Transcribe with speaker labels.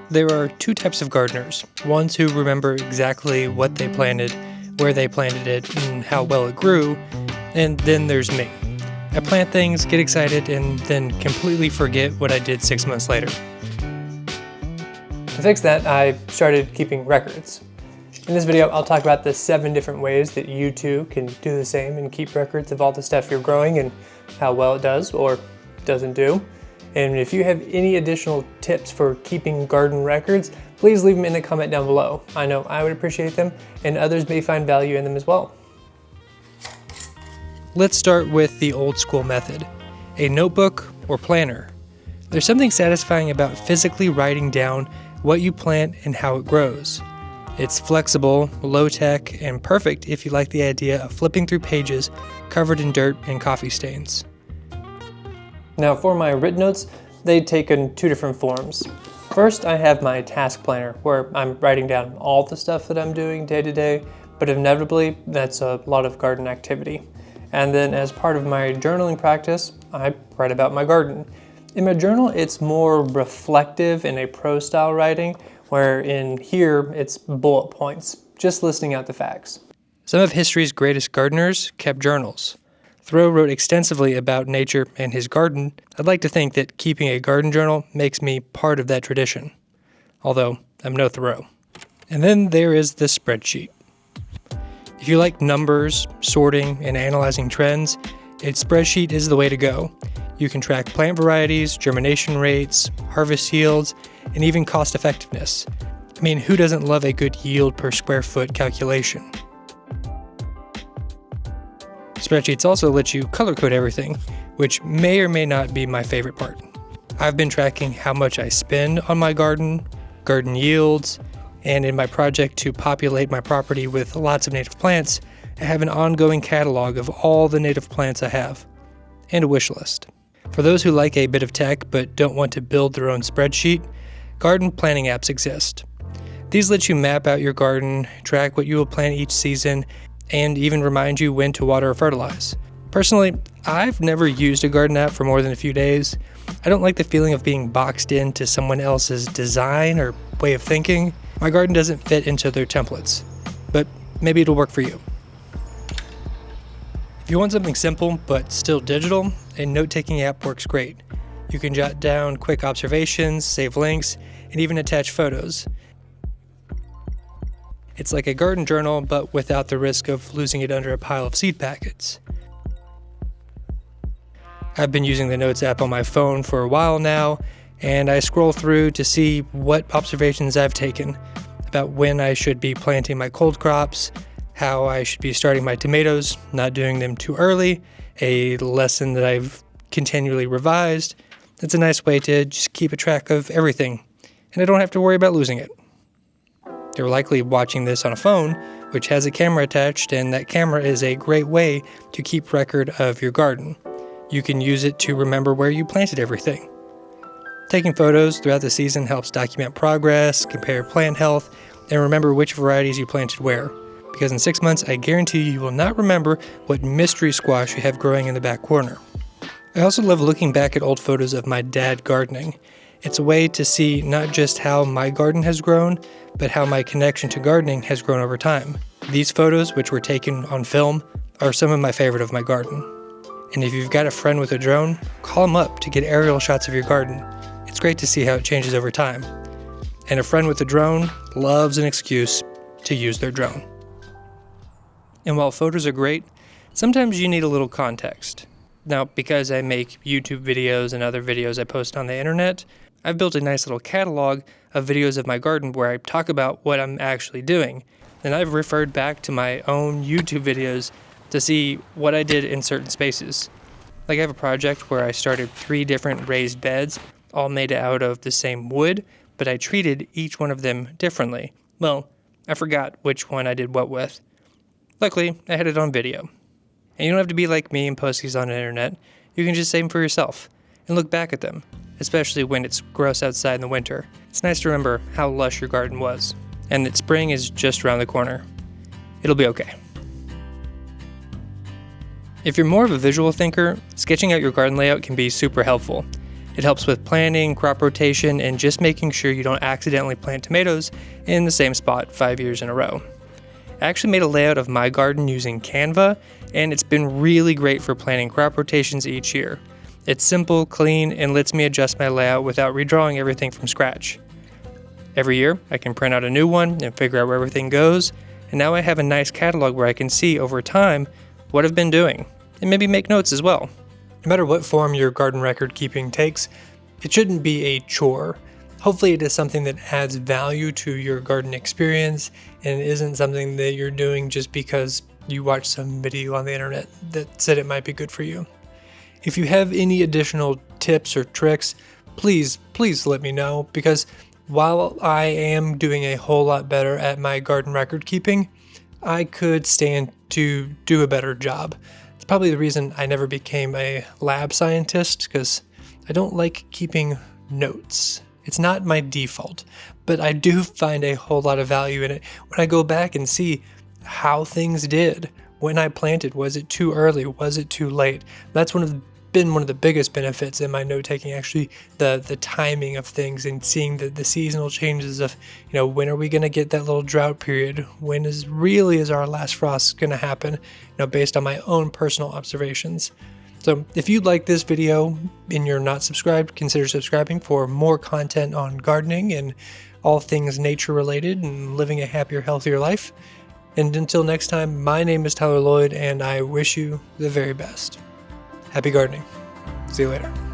Speaker 1: There are two types of gardeners. Ones who remember exactly what they planted, where they planted it, and how well it grew. And then there's me. I plant things, get excited, and then completely forget what I did 6 months later. To fix that, I started keeping records. In this video, I'll talk about the 7 different ways that you too can do the same and keep records of all the stuff you're growing and how well it does or doesn't do. And if you have any additional tips for keeping garden records, please leave them in the comment down below. I know I would appreciate them, and others may find value in them as well. Let's start with the old school method, a notebook or planner. There's something satisfying about physically writing down what you plant and how it grows. It's flexible, low-tech, and perfect if you like the idea of flipping through pages covered in dirt and coffee stains. Now for my written notes, they take in 2 different forms. First, I have my task planner where I'm writing down all the stuff that I'm doing day to day, but inevitably that's a lot of garden activity. And then as part of my journaling practice, I write about my garden. In my journal, it's more reflective in a prose style writing, where in here it's bullet points, just listing out the facts. Some of history's greatest gardeners kept journals. Thoreau wrote extensively about nature and his garden. I'd like to think that keeping a garden journal makes me part of that tradition, although I'm no Thoreau. And then there is the spreadsheet. If you like numbers, sorting, and analyzing trends, a spreadsheet is the way to go. You can track plant varieties, germination rates, harvest yields, and even cost effectiveness. I mean, who doesn't love a good yield per square foot calculation? Spreadsheets also let you color code everything, which may or may not be my favorite part. I've been tracking how much I spend on my garden yields, and in my project to populate my property with lots of native plants, I have an ongoing catalog of all the native plants I have, and a wish list. For those who like a bit of tech but don't want to build their own spreadsheet, garden planning apps exist. These let you map out your garden, track what you will plant each season, and even remind you when to water or fertilize. Personally, I've never used a garden app for more than a few days. I don't like the feeling of being boxed into someone else's design or way of thinking. My garden doesn't fit into their templates, but maybe it'll work for you. If you want something simple but still digital, a note-taking app works great. You can jot down quick observations, save links, and even attach photos. It's like a garden journal, but without the risk of losing it under a pile of seed packets. I've been using the Notes app on my phone for a while now, and I scroll through to see what observations I've taken about when I should be planting my cold crops, how I should be starting my tomatoes, not doing them too early, a lesson that I've continually revised. It's a nice way to just keep a track of everything, and I don't have to worry about losing it. You're likely watching this on a phone, which has a camera attached, and that camera is a great way to keep record of your garden. You can use it to remember where you planted everything. Taking photos throughout the season helps document progress, compare plant health, and remember which varieties you planted where. Because in 6 months, I guarantee you will not remember what mystery squash you have growing in the back corner. I also love looking back at old photos of my dad gardening. It's a way to see not just how my garden has grown, but how my connection to gardening has grown over time. These photos, which were taken on film, are some of my favorite of my garden. And if you've got a friend with a drone, call them up to get aerial shots of your garden. It's great to see how it changes over time. And a friend with a drone loves an excuse to use their drone. And while photos are great, sometimes you need a little context. Now, because I make YouTube videos and other videos I post on the internet, I've built a nice little catalog of videos of my garden where I talk about what I'm actually doing. And I've referred back to my own YouTube videos to see what I did in certain spaces. Like I have a project where I started 3 different raised beds, all made out of the same wood, but I treated each one of them differently. Well, I forgot which one I did what with. Luckily, I had it on video. And you don't have to be like me and post these on the internet. You can just save them for yourself and look back at them, especially when it's gross outside in the winter. It's nice to remember how lush your garden was, and that spring is just around the corner. It'll be okay. If you're more of a visual thinker, sketching out your garden layout can be super helpful. It helps with planning, crop rotation, and just making sure you don't accidentally plant tomatoes in the same spot 5 years in a row. I actually made a layout of my garden using Canva, and it's been really great for planning crop rotations each year. It's simple, clean, and lets me adjust my layout without redrawing everything from scratch. Every year, I can print out a new one and figure out where everything goes, and now I have a nice catalog where I can see over time what I've been doing, and maybe make notes as well. No matter what form your garden record keeping takes, it shouldn't be a chore. Hopefully it is something that adds value to your garden experience and isn't something that you're doing just because you watched some video on the internet that said it might be good for you. If you have any additional tips or tricks, please let me know, because while I am doing a whole lot better at my garden record keeping, I could stand to do a better job. It's probably the reason I never became a lab scientist, because I don't like keeping notes. It's not my default, but I do find a whole lot of value in it when I go back and see how things did. When I planted, was it too early? Was it too late? That's been one of the biggest benefits in my note taking, actually, the timing of things and seeing the seasonal changes of, when are we going to get that little drought period? When is our last frost going to happen? Based on my own personal observations. So if you like this video and you're not subscribed, consider subscribing for more content on gardening and all things nature related and living a happier, healthier life. And until next time, my name is Tyler Lloyd, and I wish you the very best. Happy gardening. See you later.